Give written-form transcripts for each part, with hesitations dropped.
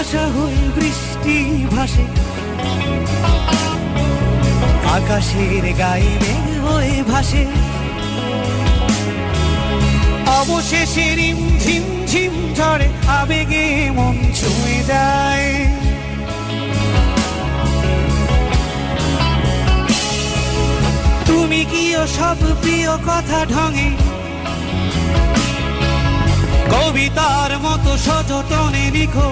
ভালোবাসা হয়ে বৃষ্টি ভাসে, আকাশের গায়ে মেঘ হয়ে ভাসে, অবশেষে রিমঝিম ঝিম ঝড়ে আবেগে মন ছুঁয়ে যায়। তুমি কি ও সব প্রিয় কথা ঢঙে কবিতার মতো সযতনে লিখো,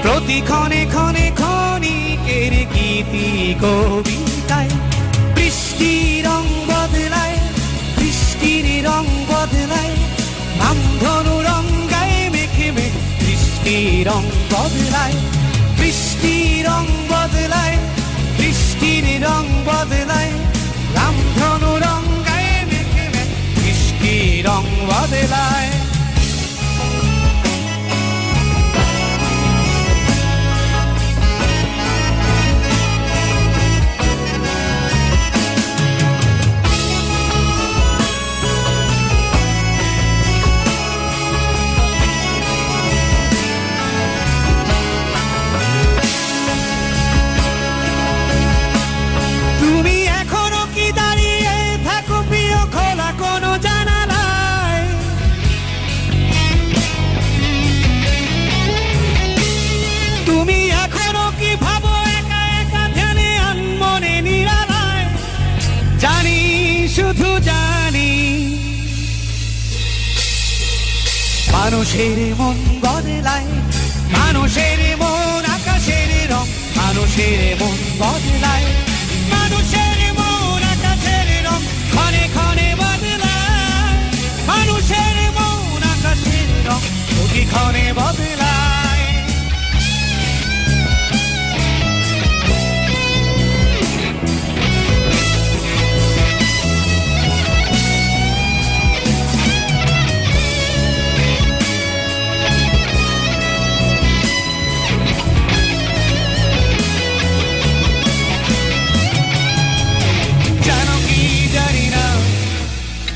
প্রতি ক্ষণে ক্ষণে ক্ষণিকের গীতি কবিতায়। বৃষ্টির রং বদলায়, বৃষ্টির রং বদলায়, রামধনু রং গায়ে মেখে মেখে বৃষ্টির রং বদলায়, বৃষ্টির রং বদলায়, বৃষ্টির রং বদলায়, রামধনু রং গায়ে মেখে মেখে বৃষ্টির রং বদলায়। শুধু জানি মানুষের মন বদলায়, মানুষের মন আকাশের রং, মানুষের মন বদলায়, মানুষের মন আকাশের রং ক্ষণে ক্ষণে বদলায়, মানুষের মন আকাশের রং প্রতি ক্ষণে বদলায়।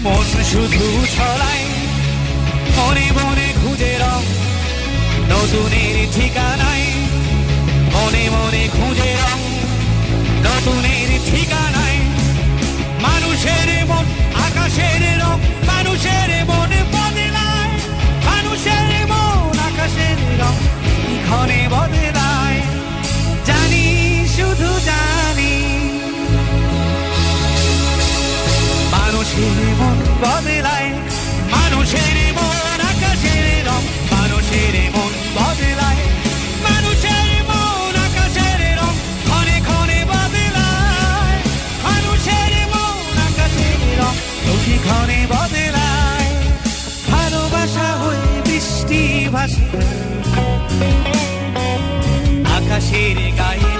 মন শুধু ছড়ায়, মনে মনে খুঁজে রং নতুনের ঠিকানায়, মনে মনে খুঁজে রং নতুনের ঠিকানায়। মানুষের মন আকাশের রং, মানুষের মন বদলায়, মানুষের মন আকাশের রং ক্ষণে বদলায়। জানি শুধু জানি মানুষের মন বদলায়, মানুষের মন আকাশের রং, মানুষের মন বদলায়, মানুষের মন আকাশের রং ক্ষণে ক্ষণে বদলায়, মানুষের মন আকাশের রং প্রতি ক্ষণে বদলায়। ভালোবাসা হয়ে বৃষ্টি ভাসে, আকাশের গায়ে